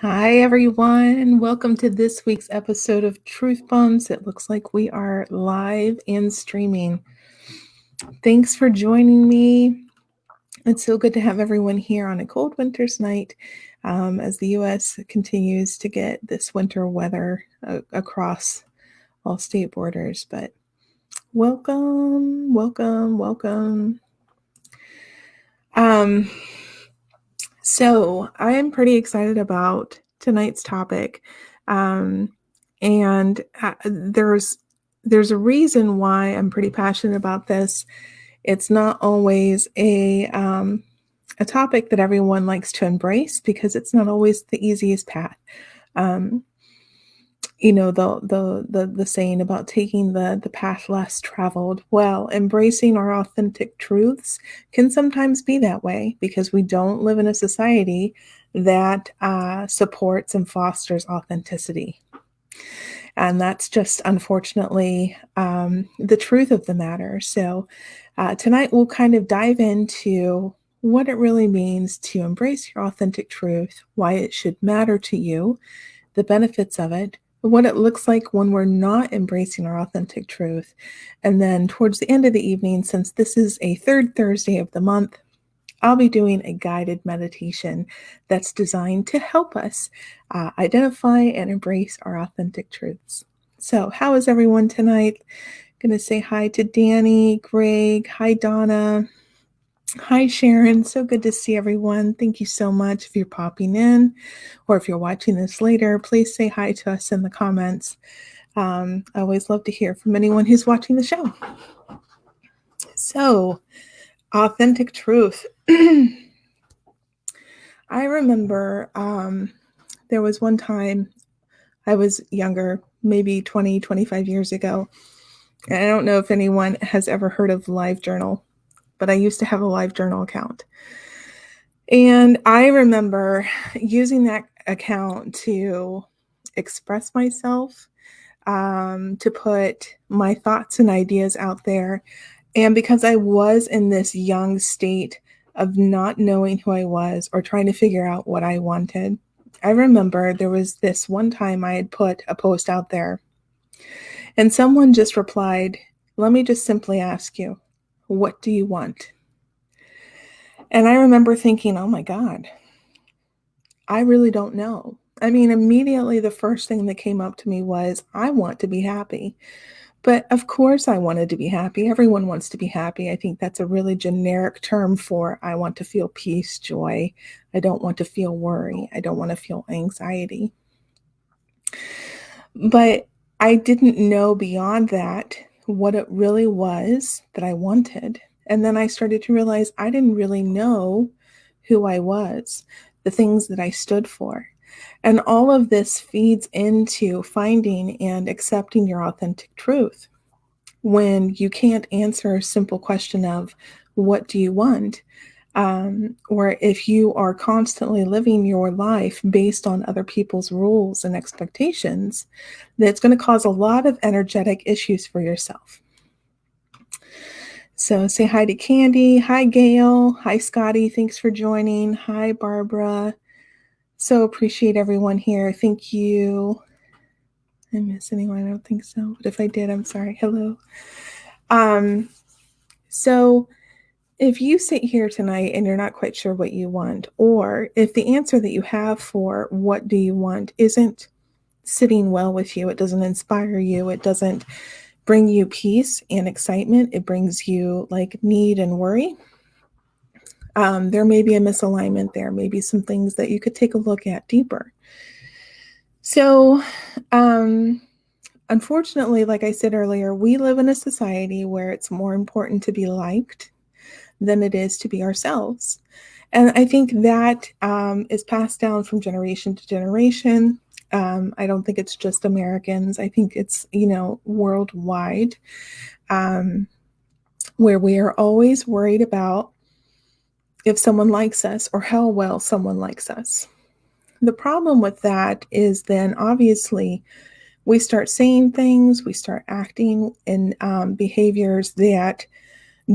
Hi, everyone. Welcome to this week's episode of Truth Bumps. It looks like we are live and streaming. Thanks for joining me. It's so good to have everyone here on a cold winter's night as the U.S. continues to get this winter weather across all state borders. But welcome, welcome, welcome. So I am pretty excited about tonight's topic. And there's a reason why I'm pretty passionate about this. It's not always a topic that everyone likes to embrace because it's not always the easiest path. Um, the saying about taking the path less traveled. Well, embracing our authentic truths can sometimes be that way because we don't live in a society that supports and fosters authenticity. And that's just unfortunately the truth of the matter. So tonight we'll kind of dive into what it really means to embrace your authentic truth, why it should matter to you, the benefits of it, what it looks like when we're not embracing our authentic truth. And then towards the end of the evening, since this is a third Thursday of the month, I'll be doing a guided meditation that's designed to help us identify and embrace our authentic truths. So, how is everyone tonight? Going to say hi to Danny, Greg, hi Donna, hi Sharon. So good to see everyone. Thank you so much if you're popping in, or if you're watching this later. Please say hi to us in the comments. I always love to hear from anyone who's watching the show. So, authentic truth. I remember there was one time I was younger, maybe 20, 25 years ago. And I don't know if anyone has ever heard of LiveJournal, but I used to have a LiveJournal account. And I remember using that account to express myself, to put my thoughts and ideas out there. And because I was in this young state of not knowing who I was or trying to figure out what I wanted, I remember there was this one time I had put a post out there and someone just replied, "Let me just simply ask you, what do you want?" And I remember thinking, oh my God, I really don't know. I mean, immediately the first thing that came up to me was, I want to be happy. But of course, I wanted to be happy. Everyone wants to be happy. I think that's a really generic term for I want to feel peace, joy. I don't want to feel worry. I don't want to feel anxiety. But I didn't know beyond that what it really was that I wanted. And then I started to realize I didn't really know who I was, the things that I stood for. And all of this feeds into finding and accepting your authentic truth. When you can't answer a simple question of, what do you want? Or if you are constantly living your life based on other people's rules and expectations, that's going to cause a lot of energetic issues for yourself. So say hi to Candy. Hi, Gail. Hi, Scotty. Thanks for joining. Hi, Barbara. So appreciate everyone here. Thank you. I miss anyone? I don't think so. But if I did, I'm sorry. Hello. So if you sit here tonight and you're not quite sure what you want, or if the answer that you have for what do you want isn't sitting well with you, it doesn't inspire you, it doesn't bring you peace and excitement, it brings you like need and worry, there may be a misalignment there, maybe some things that you could take a look at deeper. So, unfortunately, like I said earlier, we live in a society where it's more important to be liked than it is to be ourselves. And I think that is passed down from generation to generation. I don't think it's just Americans. I think it's, worldwide, where we are always worried about if someone likes us or how well someone likes us. The problem with that is then obviously we start saying things, we start acting in behaviors that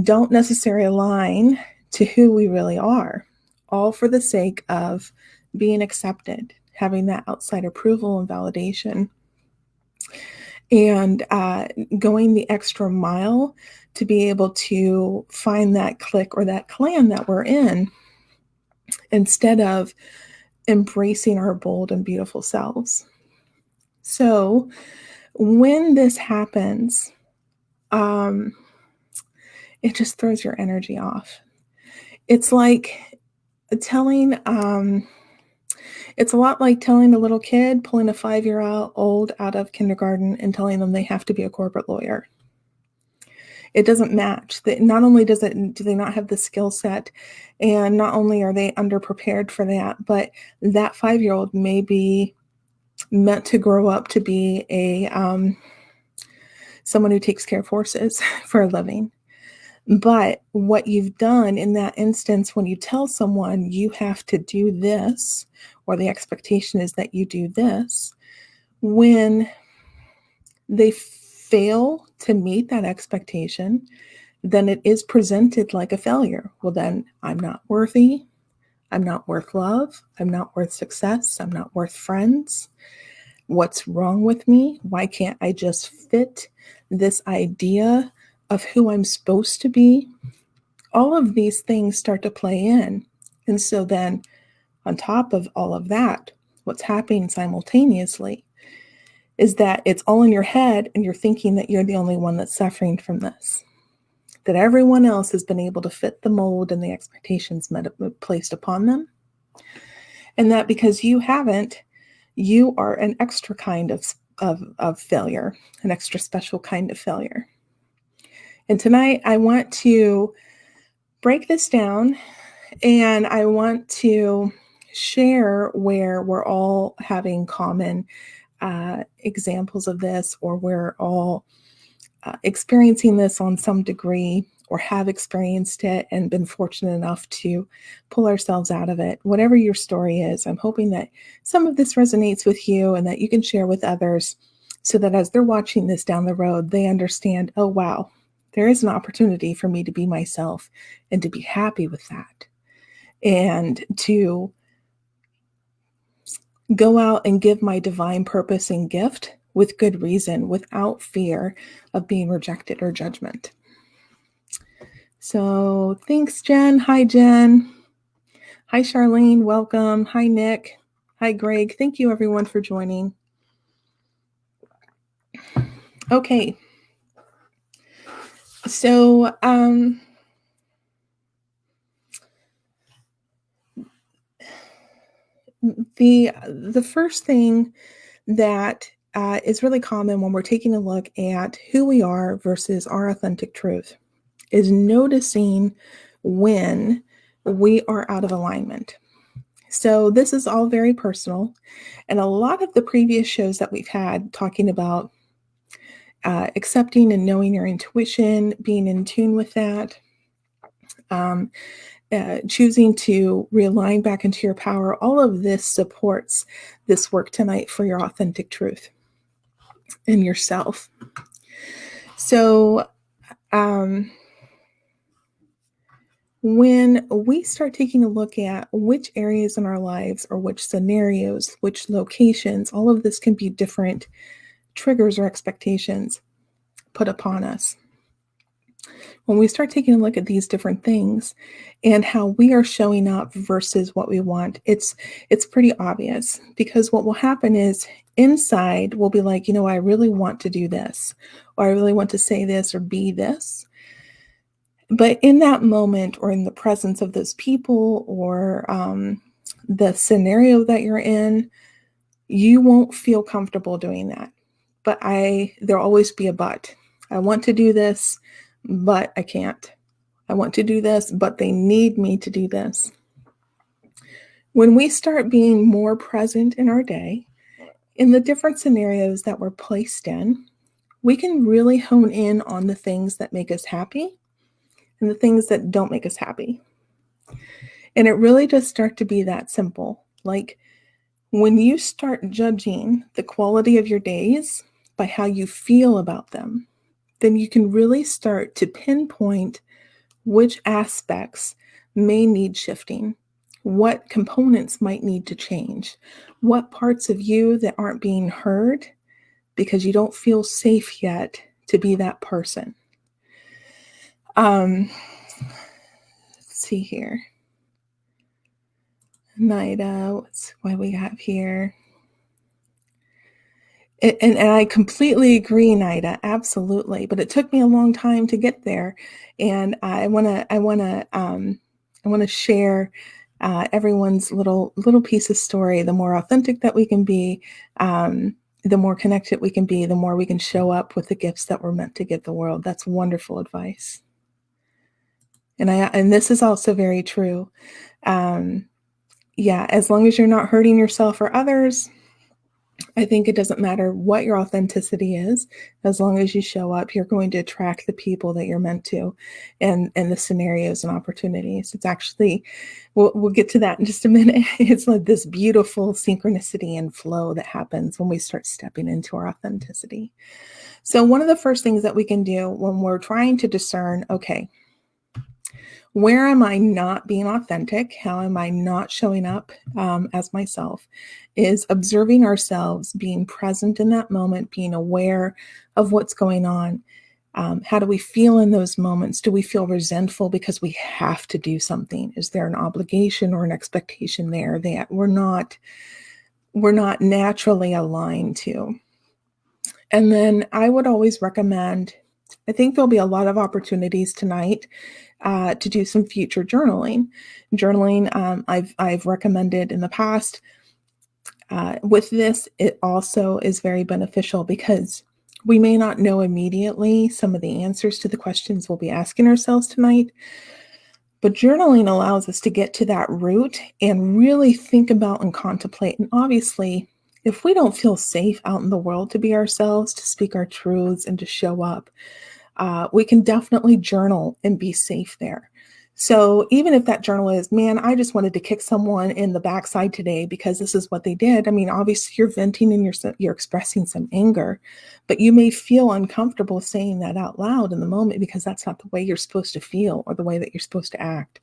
don't necessarily align to who we really are, all for the sake of being accepted, having that outside approval and validation, and going the extra mile to be able to find that clique or that clan that we're in, instead of embracing our bold and beautiful selves. So when this happens, it just throws your energy off. It's like telling, it's a lot like telling a little kid, pulling a 5-year-old out of kindergarten and telling them they have to be a corporate lawyer. It doesn't match. Not only do they not have the skill set, and not only are they underprepared for that, but that 5-year-old may be meant to grow up to be someone who takes care of horses for a living. But what you've done in that instance, when you tell someone you have to do this, or the expectation is that you do this, when they fail to meet that expectation, then it is presented like a failure. Well, then I'm not worthy. I'm not worth love. I'm not worth success. I'm not worth friends. What's wrong with me? Why can't I just fit this idea of who I'm supposed to be? All of these things start to play in. And so then on top of all of that, what's happening simultaneously is that it's all in your head, and you're thinking that you're the only one that's suffering from this, that everyone else has been able to fit the mold and the expectations placed upon them. And that because you haven't, you are an extra kind of failure, an extra special kind of failure. And tonight I want to break this down, and I want to share where we're all having common examples of this, or we're all experiencing this on some degree, or have experienced it and been fortunate enough to pull ourselves out of it. Whatever your story is, I'm hoping that some of this resonates with you and that you can share with others, so that as they're watching this down the road, they understand, oh, wow, there is an opportunity for me to be myself and to be happy with that, and to go out and give my divine purpose and gift with good reason, without fear of being rejected or judgment. So thanks, Jen. Hi, Jen. Hi, Charlene. Welcome. Hi, Nick. Hi, Greg. Thank you, everyone, for joining. Okay. So, the first thing that is really common when we're taking a look at who we are versus our authentic truth is noticing when we are out of alignment. So this is all very personal, and a lot of the previous shows that we've had talking about accepting and knowing your intuition, being in tune with that, choosing to realign back into your power, all of this supports this work tonight for your authentic truth and yourself. So when we start taking a look at which areas in our lives, or which scenarios, which locations, all of this can be different triggers or expectations put upon us. When we start taking a look at these different things and how we are showing up versus what we want, it's pretty obvious, because what will happen is inside we'll be like, I really want to do this, or I really want to say this or be this. But in that moment, or in the presence of those people, or the scenario that you're in, you won't feel comfortable doing that. But there'll always be a but. I want to do this, but I can't. I want to do this, but they need me to do this. When we start being more present in our day, in the different scenarios that we're placed in, we can really hone in on the things that make us happy and the things that don't make us happy. And it really does start to be that simple. Like when you start judging the quality of your days by how you feel about them, then you can really start to pinpoint which aspects may need shifting, what components might need to change, what parts of you that aren't being heard because you don't feel safe yet to be that person. Let's see here. Nida, what's what we have here? And I completely agree, Nida, absolutely. But it took me a long time to get there, and I wanna share everyone's little piece of story. The more authentic that we can be, the more connected we can be, the more we can show up with the gifts that we're meant to give the world. That's wonderful advice. And this is also very true. Um, yeah, as long as you're not hurting yourself or others, I think it doesn't matter what your authenticity is. As long as you show up, you're going to attract the people that you're meant to, and the scenarios and opportunities. It's actually, we'll get to that in just a minute. It's like this beautiful synchronicity and flow that happens when we start stepping into our authenticity. So one of the first things that we can do when we're trying to discern, okay, where am I not being authentic? How am I not showing up as myself? Is observing ourselves, being present in that moment, being aware of what's going on. How do we feel in those moments? Do we feel resentful because we have to do something? Is there an obligation or an expectation there that we're not naturally aligned to? And then I would always recommend, I think there'll be a lot of opportunities tonight to do some future journaling. Journaling, I've recommended in the past. With this, it also is very beneficial because we may not know immediately some of the answers to the questions we'll be asking ourselves tonight, but journaling allows us to get to that root and really think about and contemplate. And obviously, if we don't feel safe out in the world to be ourselves, to speak our truths, and to show up, we can definitely journal and be safe there. So even if that journal is, man, I just wanted to kick someone in the backside today because this is what they did. I mean, obviously you're venting and you're expressing some anger, but you may feel uncomfortable saying that out loud in the moment because that's not the way you're supposed to feel or the way that you're supposed to act.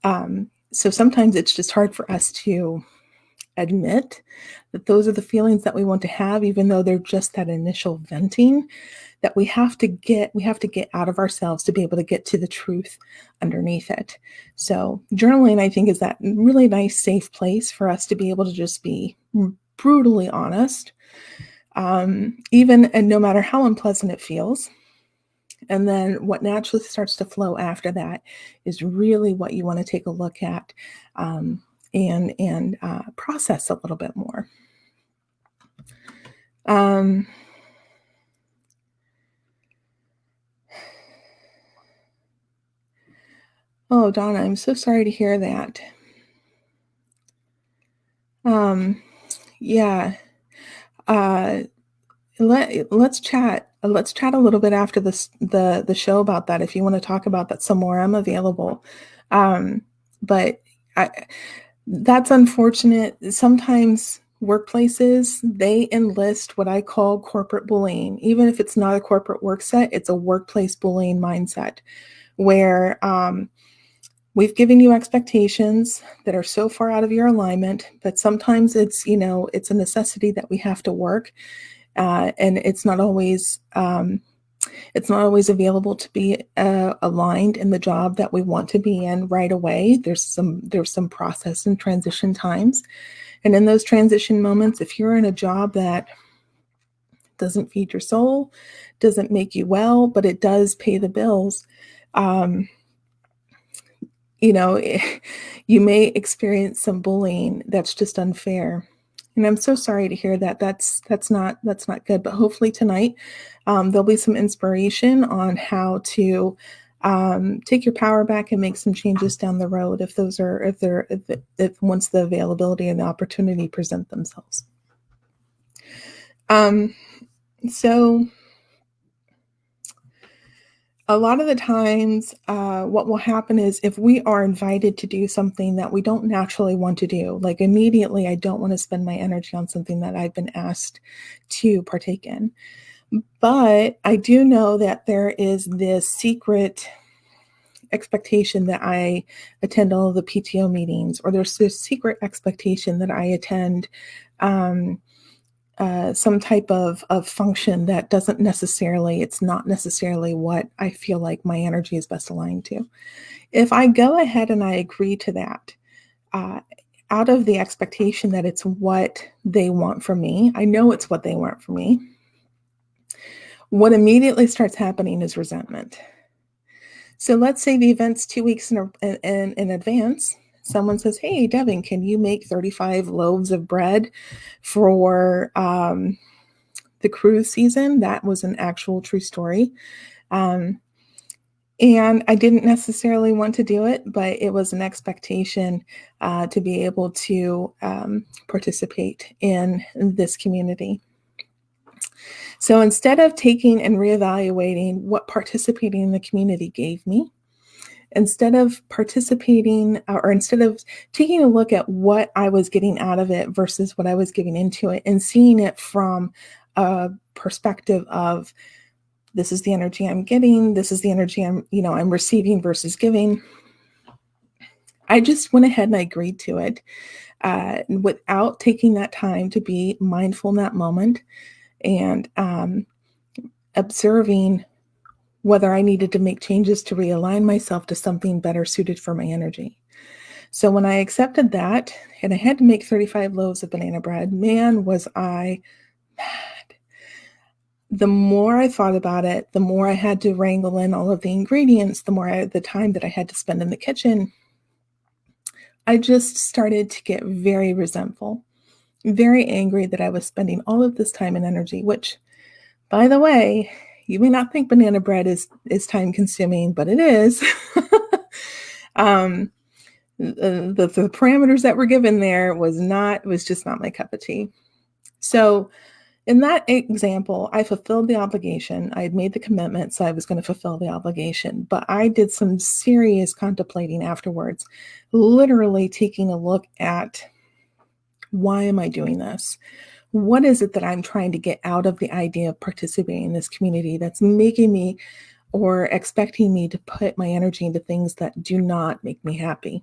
So sometimes it's just hard for us to admit that those are the feelings that we want to have, even though they're just that initial venting that we have to get out of ourselves to be able to get to the truth underneath it. So journaling, I think, is that really nice, safe place for us to be able to just be brutally honest, even and no matter how unpleasant it feels. And then what naturally starts to flow after that is really what you want to take a look at and process a little bit more. Oh, Donna, I'm so sorry to hear that. Yeah. Let's chat. Let's chat a little bit after the show about that. If you want to talk about that some more, I'm available. But that's unfortunate. Sometimes workplaces, they enlist what I call corporate bullying. Even if it's not a corporate work set, it's a workplace bullying mindset where we've given you expectations that are so far out of your alignment, but sometimes it's a necessity that we have to work, and it's not always available to be aligned in the job that we want to be in right away. There's some process and transition times, and in those transition moments, if you're in a job that doesn't feed your soul, doesn't make you well, but it does pay the bills, you may experience some bullying that's just unfair. And I'm so sorry to hear that. That's not good. But hopefully tonight, there'll be some inspiration on how to take your power back and make some changes down the road if once the availability and the opportunity present themselves. So a lot of the times, what will happen is if we are invited to do something that we don't naturally want to do, like immediately, I don't want to spend my energy on something that I've been asked to partake in. But I do know that there is this secret expectation that I attend all of the PTO meetings, or there's this secret expectation that I attend some type of function that it's not necessarily what I feel like my energy is best aligned to. If I go ahead and I agree to that, uh, out of the expectation that it's what they want from me, I know it's what they want from me, what immediately starts happening is resentment. So let's say the event's 2 weeks in advance. Someone says, "Hey, Devin, can you make 35 loaves of bread for the cruise season?" That was an actual true story. And I didn't necessarily want to do it, but it was an expectation to be able to participate in this community. So instead of taking and reevaluating what participating in the community gave me, instead of participating or instead of taking a look at what I was getting out of it versus what I was giving into it, and seeing it from a perspective of, this is the energy I'm getting, this is the energy I'm receiving versus giving, I just went ahead and I agreed to it without taking that time to be mindful in that moment and observing whether I needed to make changes to realign myself to something better suited for my energy. So when I accepted that, and I had to make 35 loaves of banana bread, man, was I mad. The more I thought about it, the more I had to wrangle in all of the ingredients, the time that I had to spend in the kitchen, I just started to get very resentful, very angry that I was spending all of this time and energy, which, by the way, you may not think banana bread is time consuming, but it is. The parameters that were given there was just not my cup of tea. So in that example, I fulfilled the obligation. I had made the commitment, so I was going to fulfill the obligation. But I did some serious contemplating afterwards, literally taking a look at, why am I doing this? What is it that I'm trying to get out of the idea of participating in this community that's making me or expecting me to put my energy into things that do not make me happy?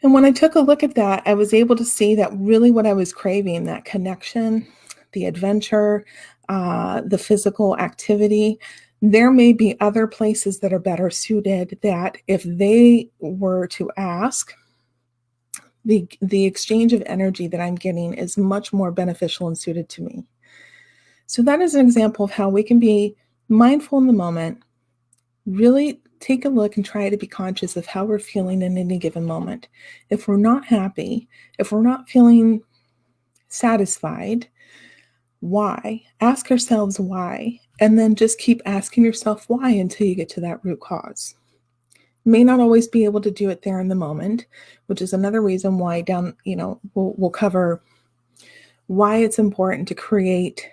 And when I took a look at that, I was able to see that really what I was craving, that connection, the adventure, the physical activity, there may be other places that are better suited, that if they were to ask, the exchange of energy that I'm getting is much more beneficial and suited to me. So that is an example of how we can be mindful in the moment, really take a look and try to be conscious of how we're feeling in any given moment. If we're not happy, if we're not feeling satisfied, why? Ask ourselves why, and then just keep asking yourself why until you get to that root cause. May not always be able to do it there in the moment, which is another reason why we'll cover why it's important to create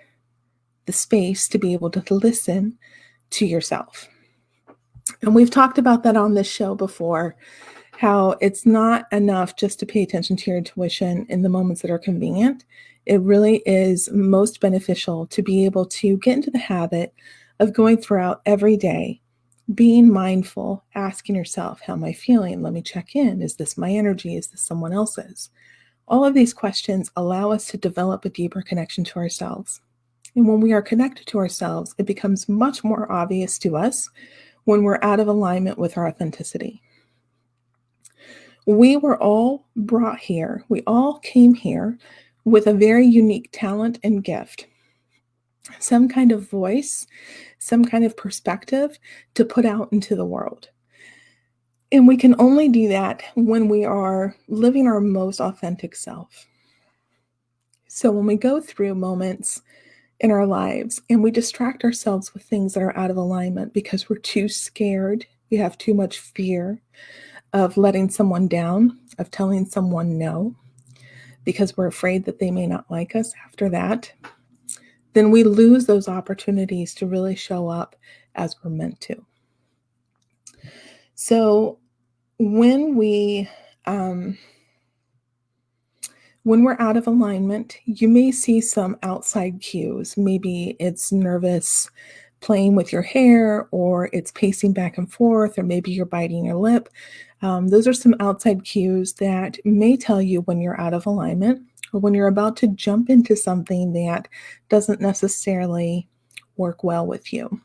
the space to be able to listen to yourself. And we've talked about that on this show before, how it's not enough just to pay attention to your intuition in the moments that are convenient. It really is most beneficial to be able to get into the habit of going throughout every day, being mindful, asking yourself, how am I feeling? Let me check in. Is this my energy? Is this someone else's? All of these questions allow us to develop a deeper connection to ourselves. And when we are connected to ourselves, it becomes much more obvious to us when we're out of alignment with our authenticity. We were all brought here. We all came here with a very unique talent and gift, some kind of voice, some kind of perspective to put out into the world. And we can only do that when we are living our most authentic self. So when we go through moments in our lives and we distract ourselves with things that are out of alignment because we're too scared, we have too much fear of letting someone down, of telling someone no, because we're afraid that they may not like us after that, then we lose those opportunities to really show up as we're meant to. So when we're out of alignment, you may see some outside cues. Maybe it's nervous playing with your hair, or it's pacing back and forth, or maybe you're biting your lip. Those are some outside cues that may tell you when you're out of alignment or when you're about to jump into something that doesn't necessarily work well with you.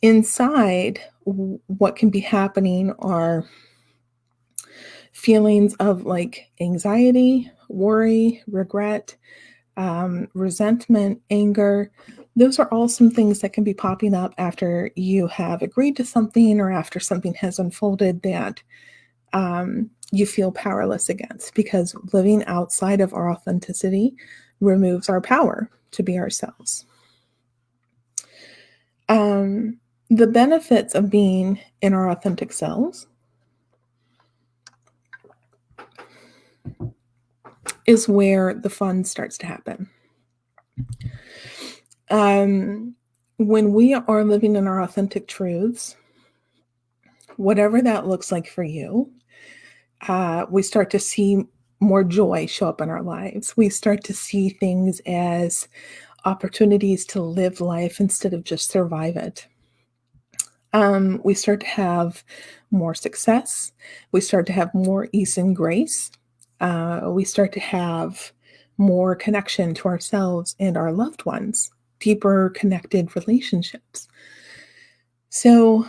Inside, what can be happening are feelings of like anxiety, worry, regret, resentment, anger. Those are all some things that can be popping up after you have agreed to something or after something has unfolded that you feel powerless against, because living outside of our authenticity removes our power to be ourselves. The benefits of being in our authentic selves is where the fun starts to happen. When we are living in our authentic truths, whatever that looks like for you, we start to see more joy show up in our lives. We start to see things as opportunities to live life instead of just survive it. We start to have more success. We start to have more ease and grace. We start to have more connection to ourselves and our loved ones, deeper connected relationships. So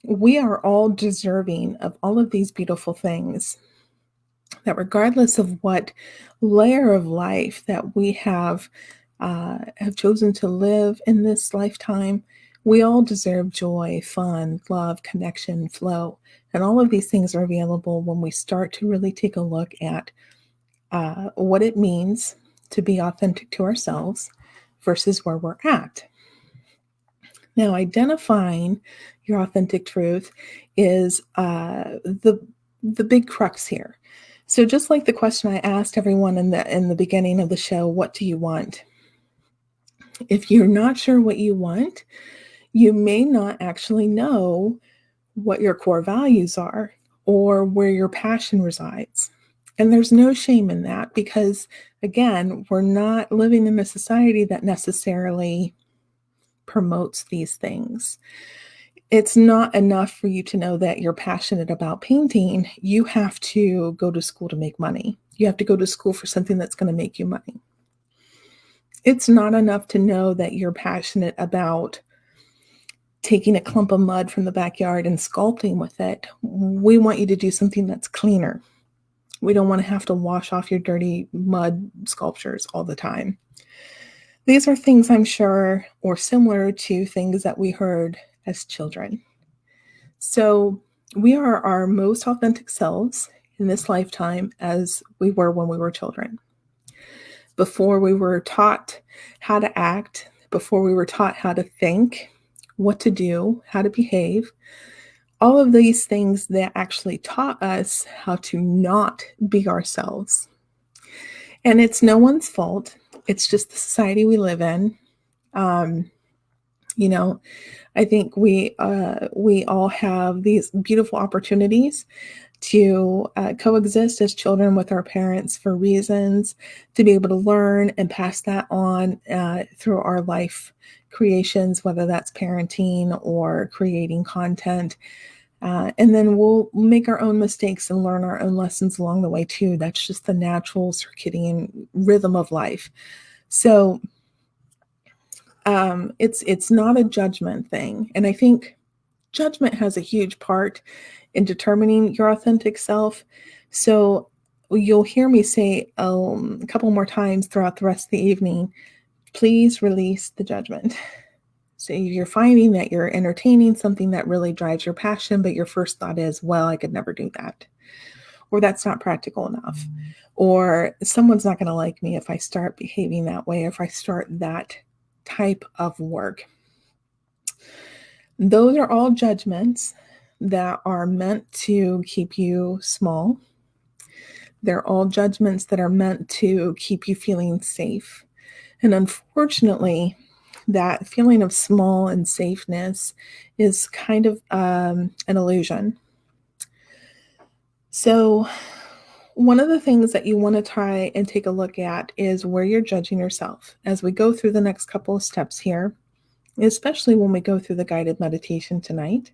we are all deserving of all of these beautiful things, that regardless of what layer of life that we have chosen to live in this lifetime, we all deserve joy, fun, love, connection, flow. And all of these things are available when we start to really take a look at what it means to be authentic to ourselves versus where we're at. Now, identifying your authentic truth is the big crux here. So, just like the question I asked everyone in the beginning of the show, what do you want? If you're not sure what you want, you may not actually know what your core values are or where your passion resides. And there's no shame in that, because, again, we're not living in a society that necessarily promotes these things. It's not enough for you to know that you're passionate about painting. You have to go to school to make money. You have to go to school for something that's going to make you money. It's not enough to know that you're passionate about taking a clump of mud from the backyard and sculpting with it. We want you to do something that's cleaner. We don't want to have to wash off your dirty mud sculptures all the time. These are things, I'm sure, or similar to things that we heard as children. So we are our most authentic selves in this lifetime as we were when we were children. Before we were taught how to act, before we were taught how to think, what to do, how to behave, all of these things that actually taught us how to not be ourselves. And it's no one's fault. It's just the society we live in. You know, I think we all have these beautiful opportunities to coexist as children with our parents for reasons, to be able to learn and pass that on through our life creations, whether that's parenting or creating content. And then we'll make our own mistakes and learn our own lessons along the way too. That's just the natural circadian rhythm of life. So it's not a judgment thing. And I think judgment has a huge part in determining your authentic self. So you'll hear me say a couple more times throughout the rest of the evening, please release the judgment. So you're finding that you're entertaining something that really drives your passion, but your first thought is, well, I could never do that. Or that's not practical enough. Or someone's not going to like me if I start behaving that way, if I start that type of work. Those are all judgments that are meant to keep you small. They're all judgments that are meant to keep you feeling safe. And unfortunately, that feeling of small and safeness is kind of an illusion. So one of the things that you want to try and take a look at is where you're judging yourself. As we go through the next couple of steps here, especially when we go through the guided meditation tonight.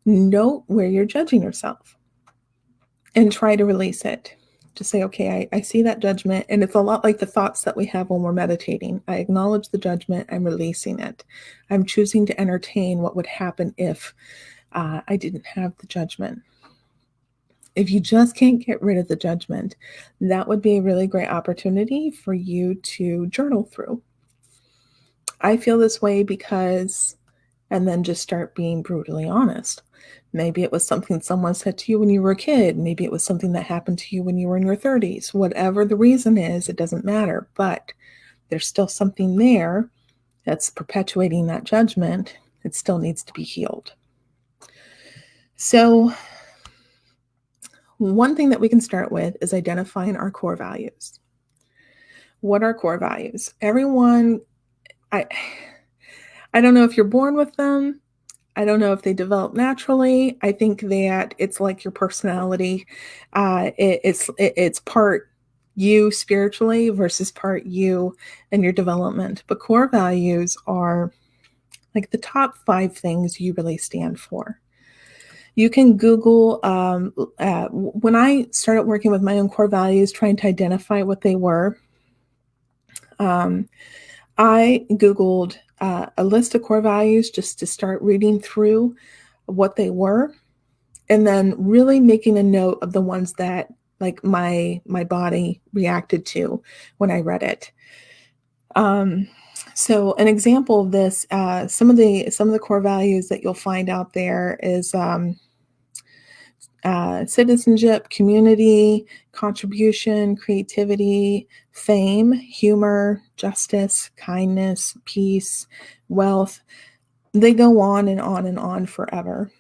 Note where you're judging yourself and try to release it. Just say, okay, I see that judgment. And it's a lot like the thoughts that we have when we're meditating. I acknowledge the judgment. I'm releasing it. I'm choosing to entertain what would happen if I didn't have the judgment. If you just can't get rid of the judgment, that would be a really great opportunity for you to journal through. I feel this way because, and then just start being brutally honest. Maybe it was something someone said to you when you were a kid. Maybe it was something that happened to you when you were in your 30s. Whatever the reason is, it doesn't matter. But there's still something there that's perpetuating that judgment. It still needs to be healed. So, one thing that we can start with is identifying our core values. What are core values? Everyone, I don't know if you're born with them. I don't know if they develop naturally. I think that it's like your personality. It's part you spiritually versus part you and your development. But core values are like the top 5 things you really stand for. You can Google, when I started working with my own core values, trying to identify what they were, I Googled a list of core values just to start reading through what they were, and then really making a note of the ones that like my body reacted to when I read it. So an example of this, some of the core values that you'll find out there is citizenship, community, contribution, creativity, fame, humor, justice, kindness, peace, wealth. They go on and on and on forever.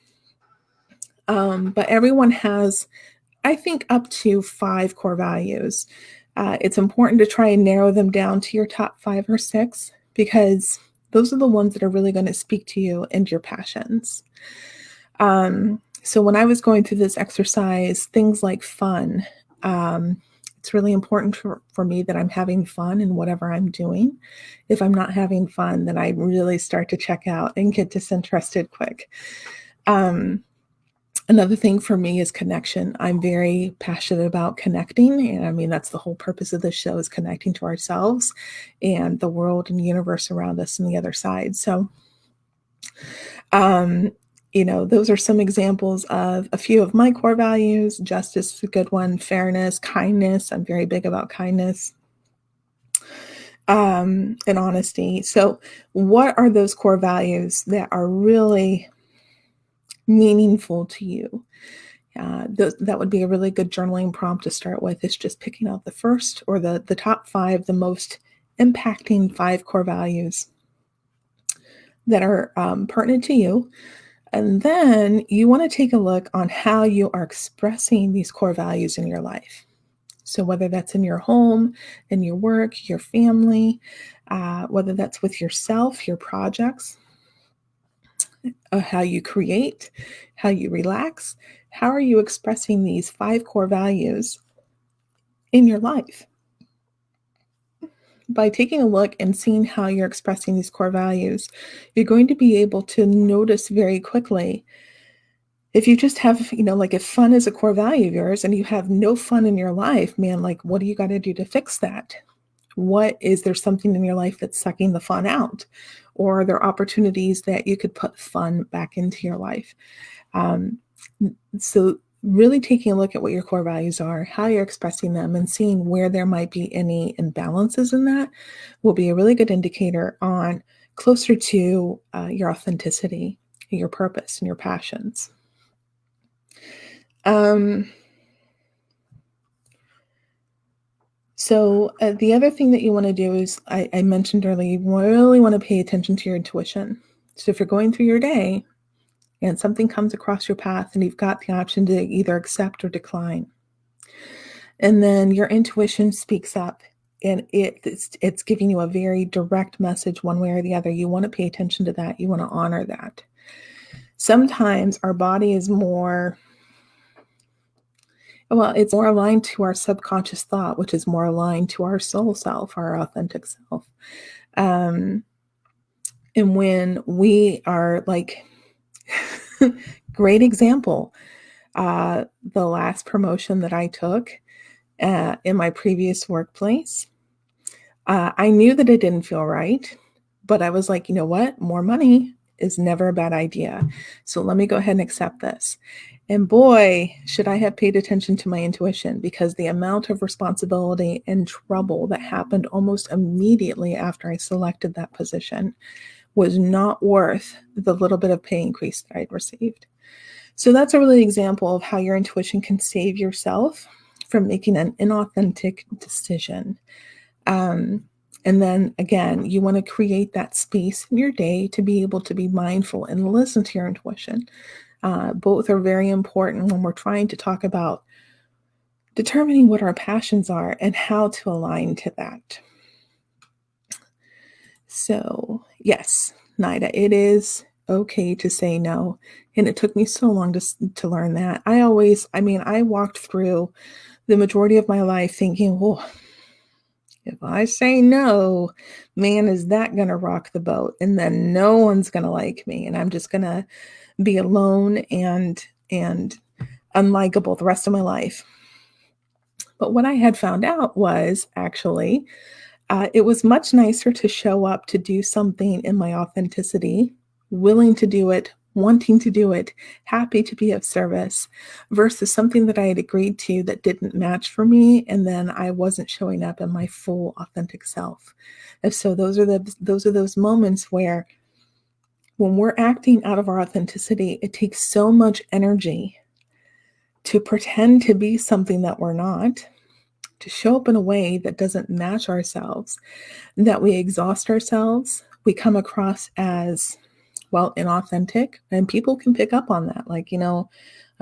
But everyone has, I think, up to 5 core values. It's important to try and narrow them down to your top 5 or 6 because those are the ones that are really going to speak to you and your passions. So when I was going through this exercise, things like fun, it's really important for me that I'm having fun in whatever I'm doing. If I'm not having fun, then I really start to check out and get disinterested quick. Another thing for me is connection. I'm very passionate about connecting. And I mean, that's the whole purpose of this show is connecting to ourselves and the world and the universe around us and the other side. So, those are some examples of a few of my core values. Justice is a good one. Fairness, kindness. I'm very big about kindness. And honesty. So what are those core values that are really meaningful to you? That would be a really good journaling prompt to start with, is just picking out the first or the top 5, the most impacting 5 core values that are pertinent to you. And then you want to take a look on how you are expressing these core values in your life. So whether that's in your home, in your work, your family, whether that's with yourself, your projects, how you create, how you relax, how are you expressing these 5 core values in your life? By taking a look and seeing how you're expressing these core values, you're going to be able to notice very quickly if you just have, like if fun is a core value of yours and you have no fun in your life, man, like what do you got to do to fix that? What is there something in your life that's sucking the fun out? Or are there opportunities that you could put fun back into your life? So really taking a look at what your core values are, how you're expressing them, and seeing where there might be any imbalances in that will be a really good indicator on closer to your authenticity, your purpose, and your passions. So the other thing that you want to do is, I mentioned earlier, you really want to pay attention to your intuition. So if you're going through your day and something comes across your path and you've got the option to either accept or decline, and then your intuition speaks up and it's giving you a very direct message one way or the other, you want to pay attention to that. You want to honor that. Sometimes our body is it's more aligned to our subconscious thought, which is more aligned to our soul self, our authentic self. And when we are like, great example, the last promotion that I took in my previous workplace, I knew that it didn't feel right, but I was like, you know what? More money is never a bad idea. So let me go ahead and accept this. And boy, should I have paid attention to my intuition, because the amount of responsibility and trouble that happened almost immediately after I selected that position was not worth the little bit of pay increase that I'd received. So that's a really example of how your intuition can save yourself from making an inauthentic decision. Um, and then again, you want to create that space in your day to be able to be mindful and listen to your intuition. Both are very important when we're trying to talk about determining what our passions are and how to align to that. So, yes, Nida, it is okay to say no. And it took me so long to learn that. I walked through the majority of my life thinking, well, if I say no, man, is that going to rock the boat? And then no one's going to like me. And I'm just going to be alone and unlikable the rest of my life. But what I had found out was actually it was much nicer to show up to do something in my authenticity, willing to do it, wanting to do it, happy to be of service, versus something that I had agreed to that didn't match for me, and then I wasn't showing up in my full authentic self. And so those are those moments where when we're acting out of our authenticity, it takes so much energy to pretend to be something that we're not, to show up in a way that doesn't match ourselves, that we exhaust ourselves. We come across as, well, inauthentic, and people can pick up on that. Like, I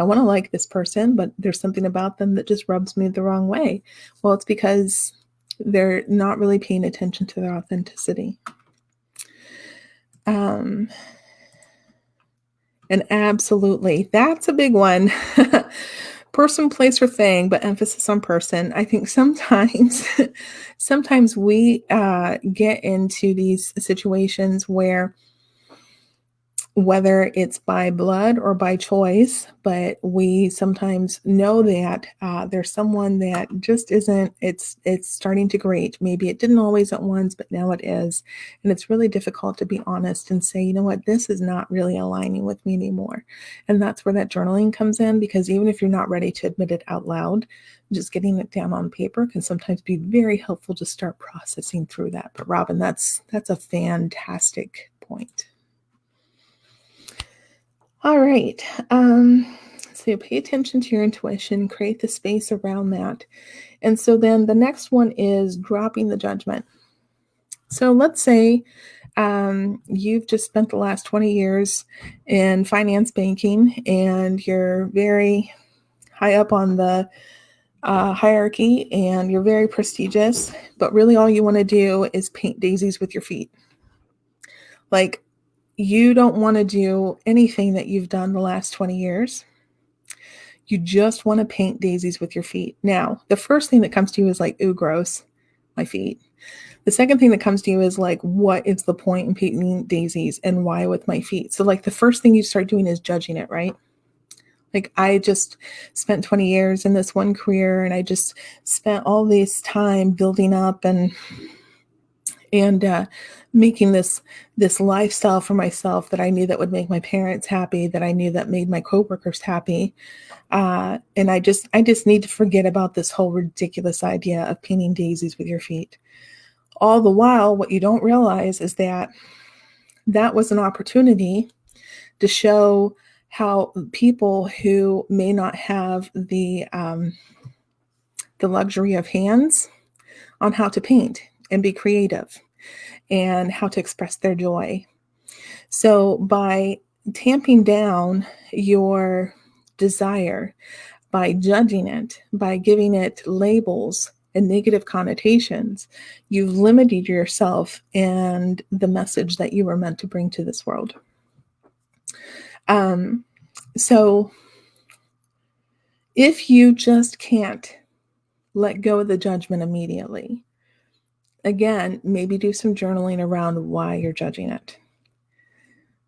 want to like this person, but there's something about them that just rubs me the wrong way. Well, it's because they're not really paying attention to their authenticity. And absolutely, that's a big one. Person, place, or thing, but emphasis on person. I think sometimes we get into these situations where, whether it's by blood or by choice, but we sometimes know that there's someone that just isn't, it's starting to grate. Maybe it didn't always at once, but now it is. And it's really difficult to be honest and say, you know what, this is not really aligning with me anymore. And that's where that journaling comes in, because even if you're not ready to admit it out loud, just getting it down on paper can sometimes be very helpful to start processing through that. But Robin, that's a fantastic point. All right. So pay attention to your intuition, create the space around that. And so then the next one is dropping the judgment. So let's say you've just spent the last 20 years in finance banking and you're very high up on the hierarchy and you're very prestigious, but really all you want to do is paint daisies with your feet. Like, you don't want to do anything that you've done the last 20 years. You just want to paint daisies with your feet. Now, the first thing that comes to you is like, ooh, gross, my feet. The second thing that comes to you is like, what is the point in painting daisies and why with my feet? So like the first thing you start doing is judging it, right? Like, I just spent 20 years in this one career and I just spent all this time building up and making this lifestyle for myself that I knew that would make my parents happy, that I knew that made my coworkers happy. And I just need to forget about this whole ridiculous idea of painting daisies with your feet. All the while, what you don't realize is that that was an opportunity to show how people who may not have the luxury of hands on how to paint and be creative and how to express their joy. So by tamping down your desire, by judging it, by giving it labels and negative connotations, you've limited yourself and the message that you were meant to bring to this world. So if you just can't let go of the judgment immediately, again, maybe do some journaling around why you're judging it.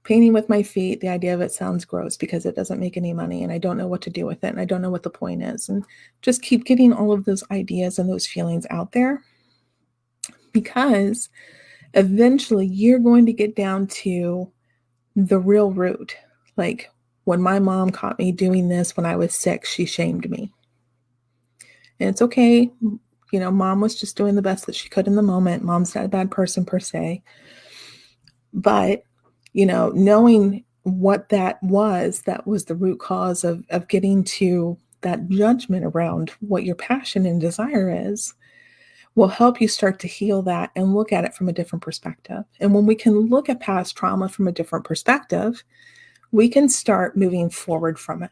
Painting with my feet, the idea of it sounds gross because it doesn't make any money and I don't know what to do with it and I don't know what the point is. And just keep getting all of those ideas and those feelings out there, because eventually you're going to get down to the real root. Like, when my mom caught me doing this when I was 6, she shamed me. And it's okay. Mom was just doing the best that she could in the moment. Mom's not a bad person per se. But, knowing what that was the root cause of getting to that judgment around what your passion and desire is, will help you start to heal that and look at it from a different perspective. And when we can look at past trauma from a different perspective, we can start moving forward from it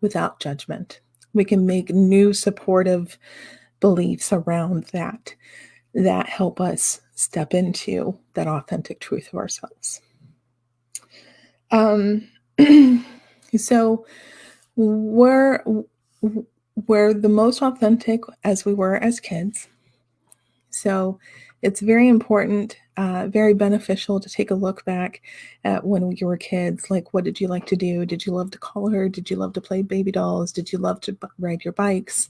without judgment. We can make new supportive beliefs around that help us step into that authentic truth of ourselves. So we're the most authentic as we were as kids. So it's very important, very beneficial to take a look back at when you were kids. Like, what did you like to do? Did you love to color? Did you love to play baby dolls? Did you love to ride your bikes?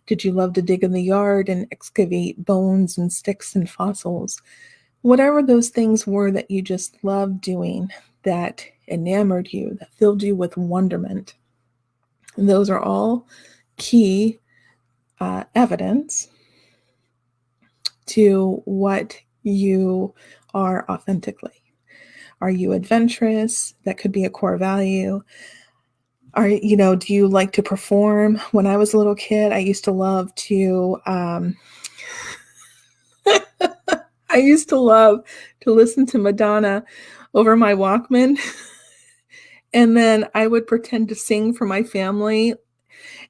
Did you love to dig in the yard and excavate bones and sticks and fossils? Whatever those things were that you just loved doing, that enamored you, that filled you with wonderment. And those are all key evidence to what you are authentically. Are you adventurous? That could be a core value. Do you like to perform? When I was a little kid, I used to love to listen to Madonna over my Walkman. And then I would pretend to sing for my family,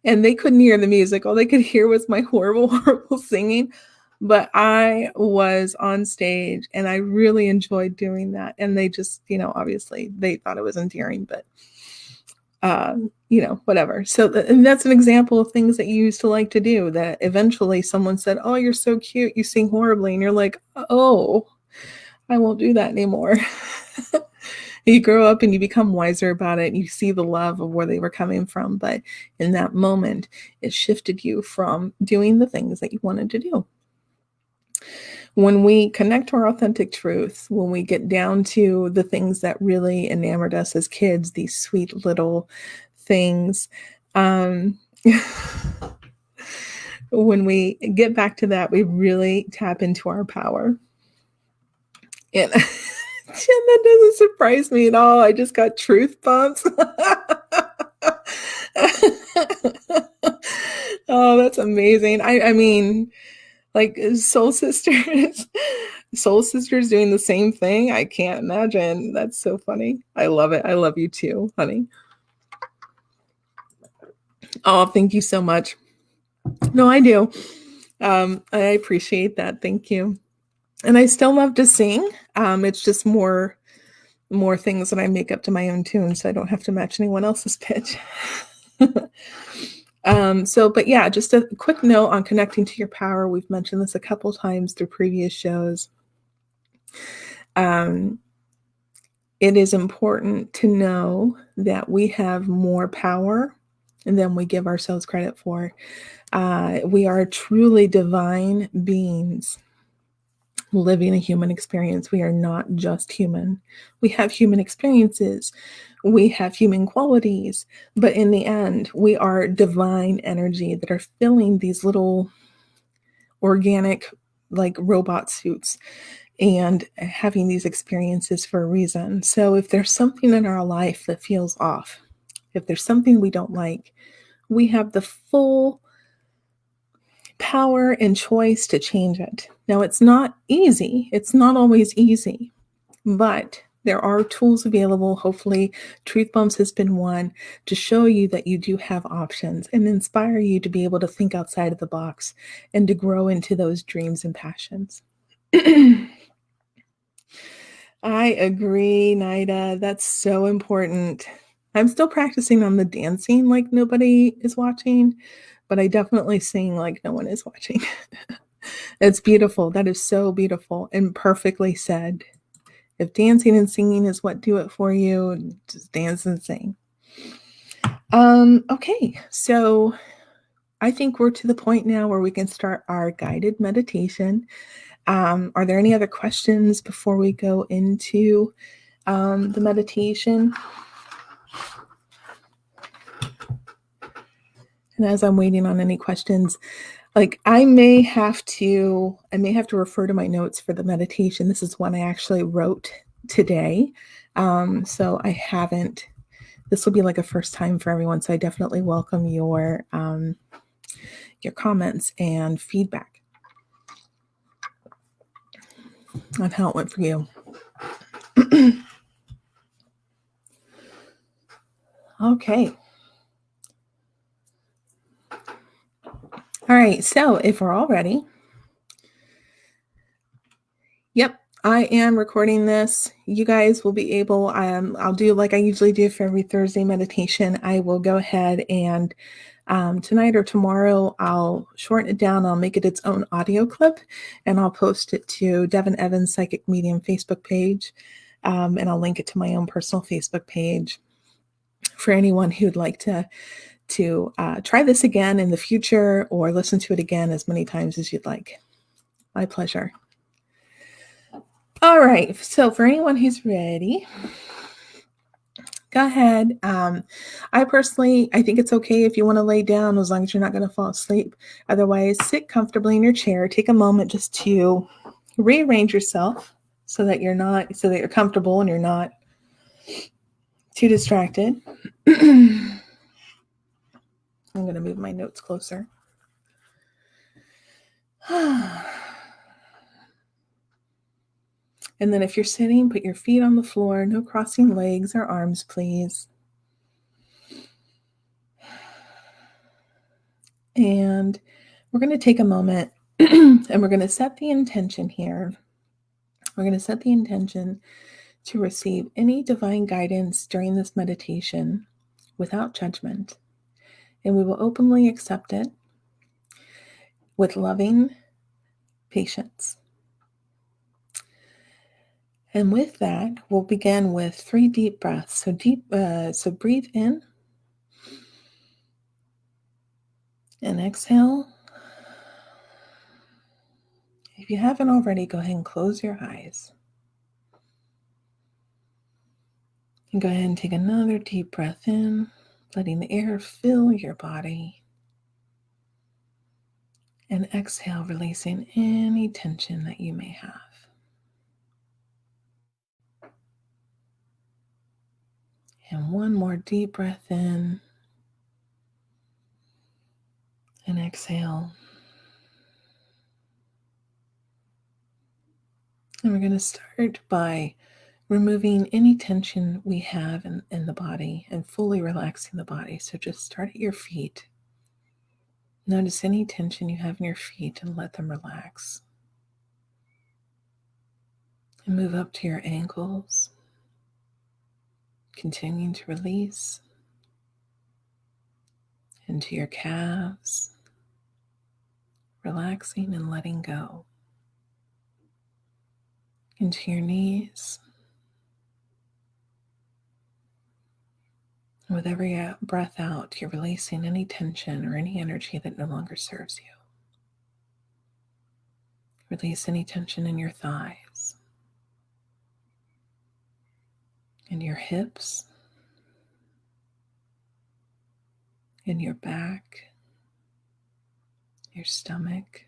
and they couldn't hear the music. All they could hear was my horrible, horrible singing. But I was on stage and I really enjoyed doing that. And they just, obviously they thought it was endearing, but, whatever. So and that's an example of things that you used to like to do, that eventually someone said, "Oh, you're so cute. You sing horribly." And you're like, "Oh, I won't do that anymore." You grow up and you become wiser about it. And you see the love of where they were coming from. But in that moment, it shifted you from doing the things that you wanted to do. When we connect to our authentic truth, when we get down to the things that really enamored us as kids, these sweet little things, when we get back to that, we really tap into our power. And that doesn't surprise me at all. I just got truth bumps. Oh, that's amazing. I mean, like, soul sisters doing the same thing. I can't imagine. That's so funny. I love it. I love you too, honey. Oh, thank you so much. No, I do. I appreciate that. Thank you. And I still love to sing. It's just more things that I make up to my own tune, so I don't have to match anyone else's pitch. But yeah, just a quick note on connecting to your power. We've mentioned this a couple times through previous shows. It is important to know that we have more power than we give ourselves credit for. We are truly divine beings living a human experience. We are not just human. We have human experiences. We have human qualities. But in the end, we are divine energy that are filling these little organic, like, robot suits and having these experiences for a reason. So if there's something in our life that feels off, if there's something we don't like, we have the full power and choice to change it. Now, it's not easy. It's not always easy, but there are tools available. Hopefully, Truth Bumps has been one to show you that you do have options and inspire you to be able to think outside of the box and to grow into those dreams and passions. I agree, Nida. That's so important. I'm still practicing on the dancing like nobody is watching, but I definitely sing like no one is watching. It's beautiful. That is so beautiful and perfectly said. If dancing and singing is what do it for you, just dance and sing. Okay, so I think we're to the point now where we can start our guided meditation. Are there any other questions before we go into the meditation? And as I'm waiting on any questions, like I may have to refer to my notes for the meditation. This is one I actually wrote today. So I haven't, this will be like a first time for everyone. So I definitely welcome your comments and feedback on how it went for you. Okay. All right. So if we're all ready, yep, I am recording this. You guys will be able, I'll do like I usually do for every Thursday meditation. I will go ahead and tonight or tomorrow, I'll shorten it down. I'll make it its own audio clip and I'll post it to Devin Evans Psychic Medium Facebook page. And I'll link it to my own personal Facebook page for anyone who'd like to try this again in the future or listen to it again as many times as you'd like. My pleasure. All right. So for anyone who's ready, go ahead. I think it's okay if you want to lay down as long as you're not going to fall asleep. Otherwise, sit comfortably in your chair. Take a moment just to rearrange yourself so that you're comfortable and you're not too distracted. I'm going to move my notes closer. And then if you're sitting, put your feet on the floor. No crossing legs or arms, please. And we're going to take a moment and we're going to set the intention here. We're going to set the intention to receive any divine guidance during this meditation without judgment. And we will openly accept it with loving patience. And with that, we'll begin with 3 deep breaths. So breathe in and exhale. If you haven't already, go ahead and close your eyes. And go ahead and take another deep breath in, letting the air fill your body. And exhale, releasing any tension that you may have. And one more deep breath in and exhale. And we're going to start by removing any tension we have in the body and fully relaxing the body. So just start at your feet. Notice any tension you have in your feet and let them relax. And move up to your ankles, continuing to release into your calves, relaxing and letting go. Into your knees. With every breath out, you're releasing any tension or any energy that no longer serves you. Release any tension in your thighs, in your hips, in your back, your stomach.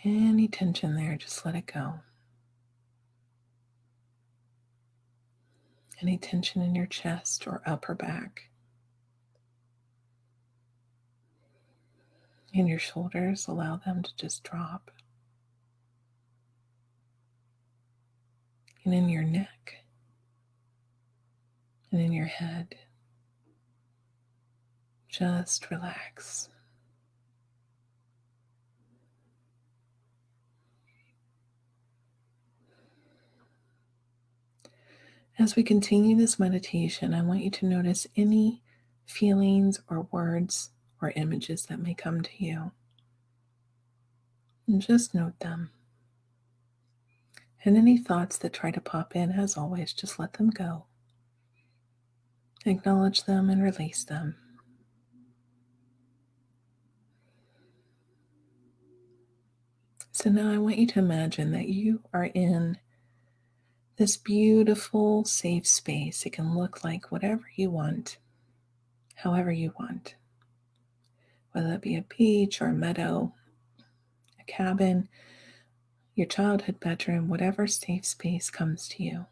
Any tension there, just let it go. Any tension in your chest or upper back. In your shoulders, allow them to just drop. And in your neck, and in your head, just relax. As we continue this meditation, I want you to notice any feelings or words or images that may come to you. And just note them. And any thoughts that try to pop in, as always, just let them go. Acknowledge them and release them. So now I want you to imagine that you are in this beautiful, safe space. It can look like whatever you want, however you want, whether it be a beach or a meadow, a cabin, your childhood bedroom, whatever safe space comes to you.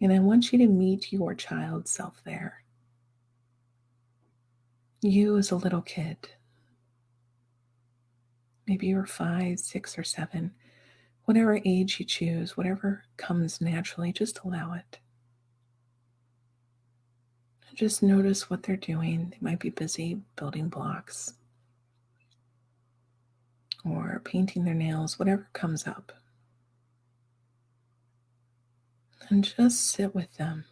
And I want you to meet your child self there. You as a little kid. Maybe you're 5, 6, or 7. Whatever age you choose, whatever comes naturally, just allow it. Just notice what they're doing. They might be busy building blocks or painting their nails, whatever comes up. And just sit with them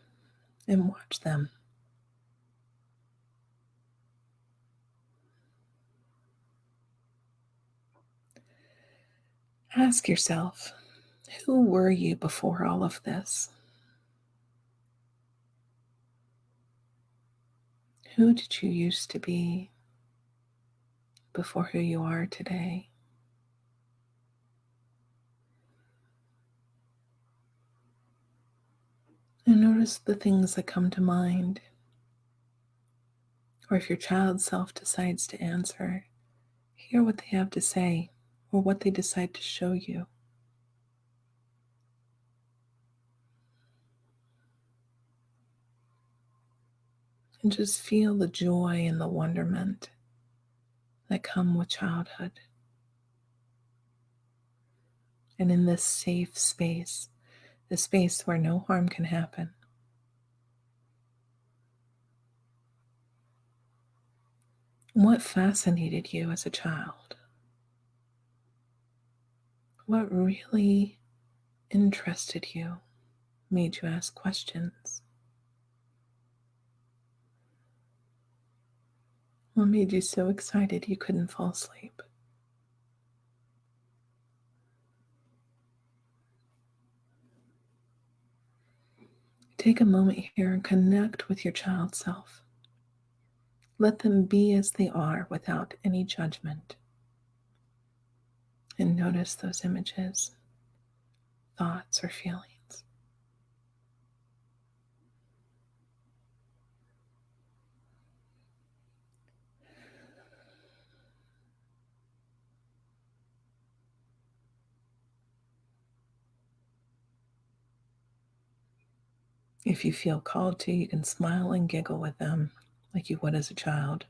and watch them. Ask yourself, who were you before all of this? Who did you used to be before who you are today? And notice the things that come to mind. Or if your child self decides to answer, hear what they have to say or what they decide to show you. And just feel the joy and the wonderment that come with childhood. And in this safe space, the space where no harm can happen. What fascinated you as a child? What really interested you, made you ask questions? What made you so excited you couldn't fall asleep? Take a moment here and connect with your child self. Let them be as they are without any judgment. And notice those images, thoughts, or feelings. If you feel called to, you can smile and giggle with them like you would as a child.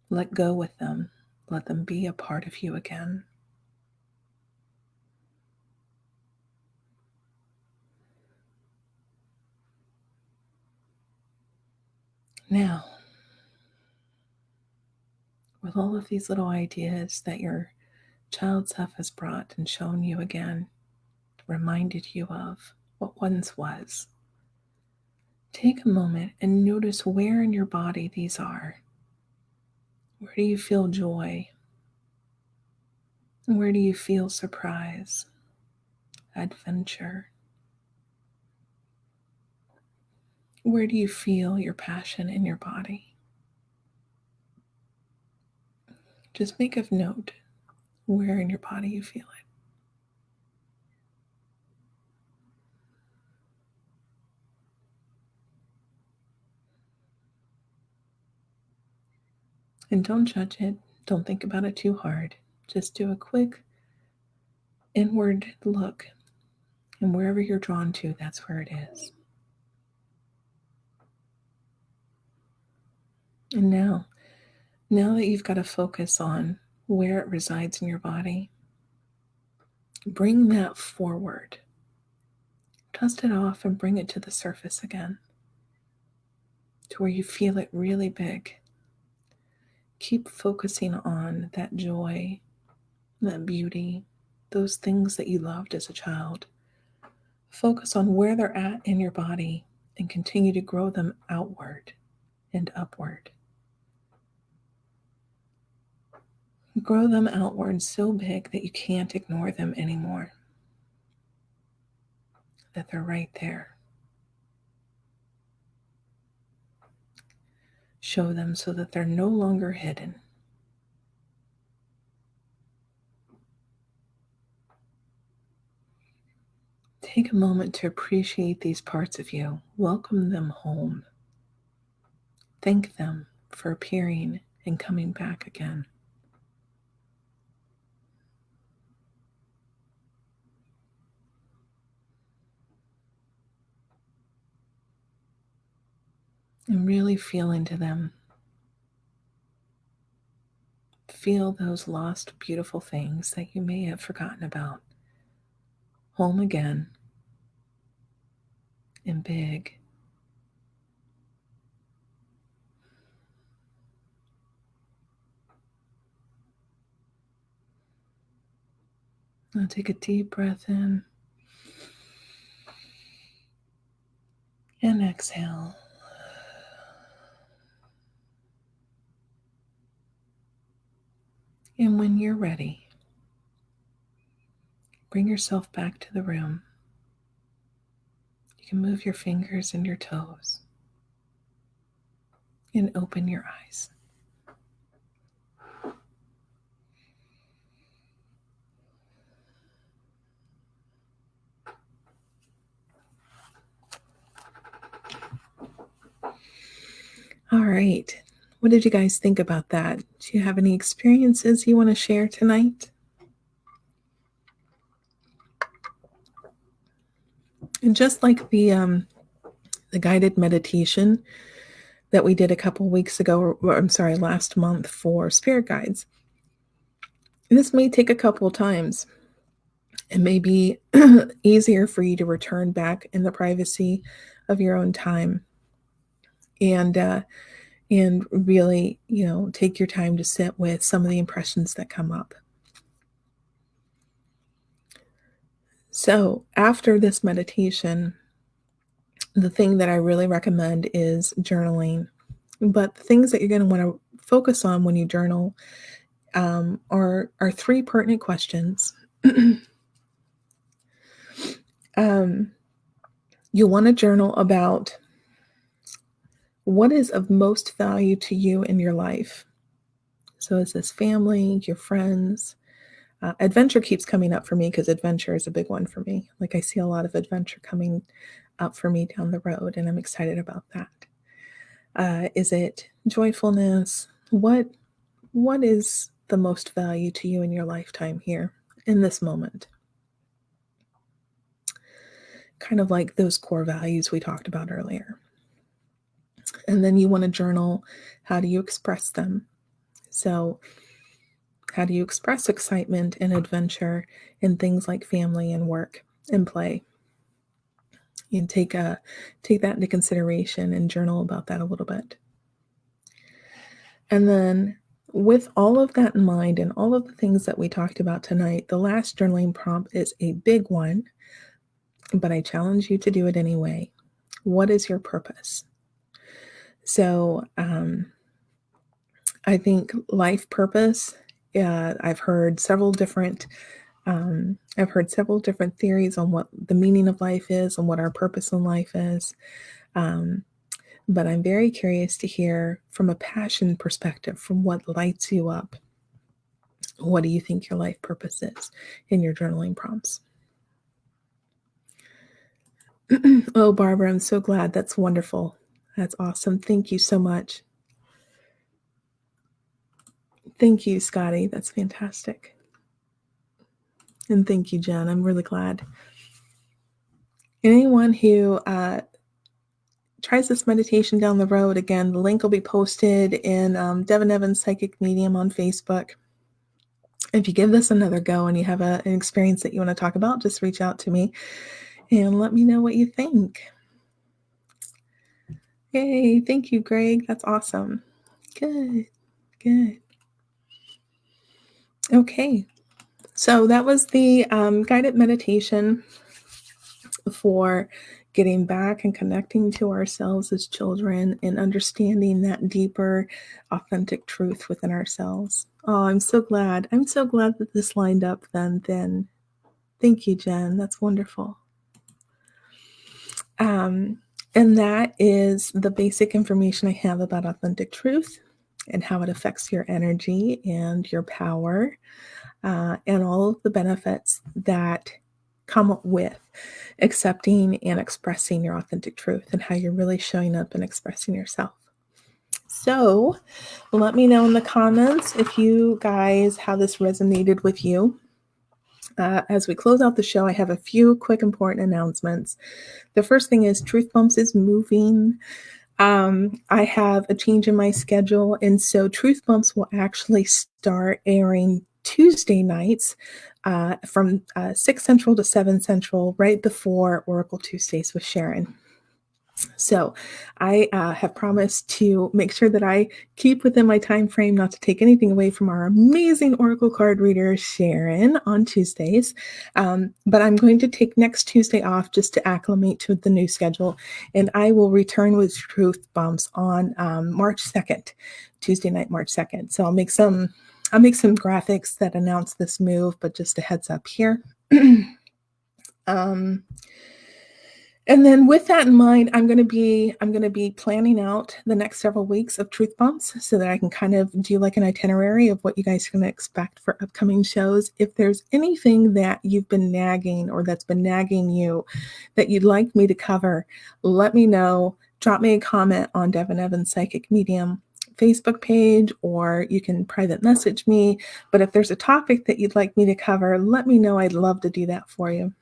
Let go with them. Let them be a part of you again. Now, with all of these little ideas that your child self has brought and shown you again, reminded you of what once was, take a moment and notice where in your body these are. Where do you feel joy? Where do you feel surprise, adventure? Where do you feel your passion in your body? Just make a note where in your body you feel it. And don't judge it. Don't think about it too hard. Just do a quick inward look. And wherever you're drawn to, that's where it is. And now that you've got to focus on where it resides in your body, bring that forward. Dust it off and bring it to the surface again, to where you feel it really big. Keep focusing on that joy, that beauty, those things that you loved as a child. Focus on where they're at in your body and continue to grow them outward and upward. Grow them outward so big that you can't ignore them anymore. that they're right there. Show them so that they're no longer hidden. Take a moment to appreciate these parts of you. Welcome them home. Thank them for appearing and coming back again. And really feel into them. Feel those lost, beautiful things that you may have forgotten about. Home again. And big. Now take a deep breath in. And exhale. And when you're ready, bring yourself back to the room. You can move your fingers and your toes and open your eyes. All right. What did you guys think about that? Do you have any experiences you want to share tonight? And just like the guided meditation that we did a couple weeks ago, or I'm sorry, last month for spirit guides, this may take a couple of times. It may be easier for you to return back in the privacy of your own time and really, take your time to sit with some of the impressions that come up. So after this meditation, the thing that I really recommend is journaling. But the things that you're going to want to focus on when you journal are three pertinent questions. You want to journal about what is of most value to you in your life. So is this family, your friends? Adventure keeps coming up for me because adventure is a big one for me. Like I see a lot of adventure coming up for me down the road, and I'm excited about that. Is it joyfulness? What is the most value to you in your lifetime here in this moment? Kind of like those core values we talked about earlier. And then you want to journal, how do you express them? So how do you express excitement and adventure in things like family and work and play? And take that into consideration and journal about that a little bit. And then with all of that in mind and all of the things that we talked about tonight, the last journaling prompt is a big one, but I challenge you to do it anyway. What is your purpose? So I think life purpose, I've heard several different theories on what the meaning of life is and what our purpose in life is. But I'm very curious to hear from a passion perspective, from what lights you up. What do you think your life purpose is in your journaling prompts? Oh, Barbara, I'm so glad. That's wonderful. That's awesome. Thank you so much. Thank you, Scotty. That's fantastic. And thank you, Jen. I'm really glad. Anyone who tries this meditation down the road, again, the link will be posted in Devin Evans Psychic Medium on Facebook. If you give this another go and you have an experience that you want to talk about, just reach out to me and let me know what you think. Yay, thank you, Greg. That's awesome. Good. Okay, so that was the guided meditation for getting back and connecting to ourselves as children and understanding that deeper, authentic truth within ourselves. Oh, I'm so glad. I'm so glad that this lined up then. Thank you, Jen. That's wonderful. And that is the basic information I have about authentic truth and how it affects your energy and your power, and all of the benefits that come with accepting and expressing your authentic truth and how you're really showing up and expressing yourself. So let me know in the comments if you guys, how this resonated with you. As we close out the show, I have a few quick important announcements. The first thing is Truth Bumps is moving. I have a change in my schedule, and so Truth Bumps will actually start airing Tuesday nights from 6 Central to 7 Central, right before Oracle Tuesdays with Sharon. So I have promised to make sure that I keep within my time frame, not to take anything away from our amazing Oracle card reader, Sharon, on Tuesdays. But I'm going to take next Tuesday off just to acclimate to the new schedule. And I will return with Truth Bumps on March 2nd, Tuesday night, March 2nd. So I'll make some graphics that announce this move, but just a heads up here. And then with that in mind, I'm going to be planning out the next several weeks of Truth Bumps so that I can kind of do like an itinerary of what you guys are going to expect for upcoming shows. If there's anything that you've been nagging or that's been nagging you that you'd like me to cover, let me know. Drop me a comment on Devin Evans Psychic Medium Facebook page, or you can private message me. But if there's a topic that you'd like me to cover, let me know. I'd love to do that for you.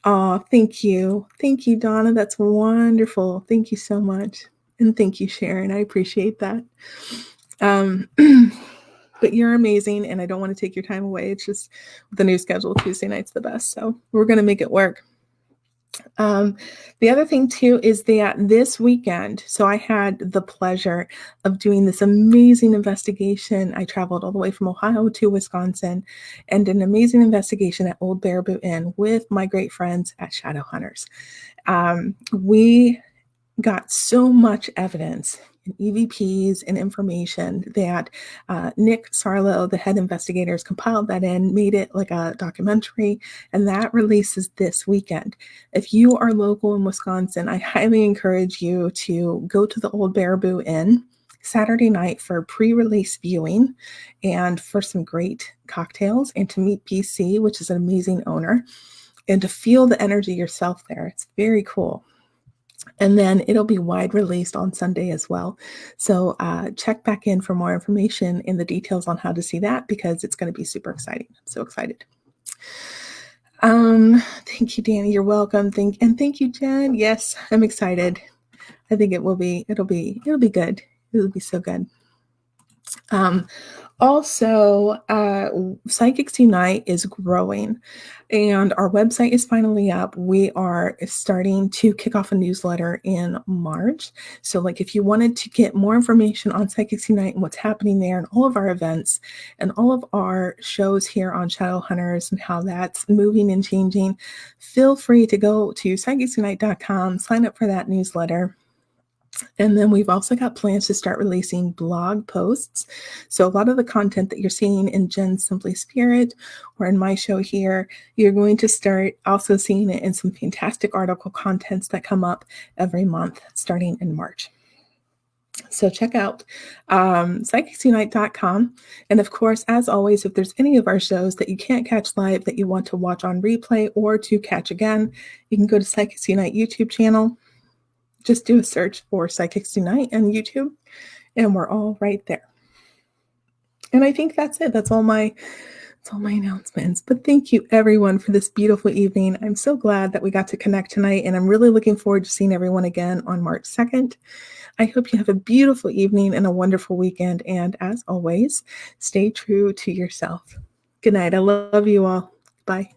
Oh, thank you. Thank you, Donna. That's wonderful. Thank you so much. And thank you, Sharon. I appreciate that. But you're amazing, and I don't want to take your time away. It's just the new schedule, Tuesday night's the best. So we're going to make it work. The other thing too is that this weekend, so I had the pleasure of doing this amazing investigation. I traveled all the way from Ohio to Wisconsin and did an amazing investigation at Old Baraboo Inn with my great friends at Shadow Hunters. We got so much evidence and EVPs and information that Nick Sarlo, the head investigator, has compiled that in, made it like a documentary, and that releases this weekend. If you are local in Wisconsin, I highly encourage you to go to the Old Baraboo Inn Saturday night for pre-release viewing and for some great cocktails, and to meet BC, which is an amazing owner, and to feel the energy yourself there. It's very cool. And then it'll be wide released on Sunday as well. So check back in for more information and the details on how to see that, because it's going to be super exciting. I'm so excited. Thank you, Danny. You're welcome. Thank you, Jen. Yes, I'm excited. I think it'll be good. It'll be so good. Also, Psychics Unite is growing, and our website is finally up. We are starting to kick off a newsletter in March. So like if you wanted to get more information on Psychics Unite and what's happening there and all of our events and all of our shows here on Shadow Hunters and how that's moving and changing, feel free to go to psychicsunite.com, sign up for that newsletter. And then we've also got plans to start releasing blog posts. So a lot of the content that you're seeing in Jen's Simply Spirit or in my show here, you're going to start also seeing it in some fantastic article contents that come up every month starting in March. So check out psychicsunite.com. And of course, as always, if there's any of our shows that you can't catch live that you want to watch on replay or to catch again, you can go to Psychics Unite YouTube channel. Just do a search for Psychics Unite on YouTube, and we're all right there. And I think that's it. That's all my announcements. But thank you, everyone, for this beautiful evening. I'm so glad that we got to connect tonight, and I'm really looking forward to seeing everyone again on March 2nd. I hope you have a beautiful evening and a wonderful weekend. And as always, stay true to yourself. Good night. I love you all. Bye.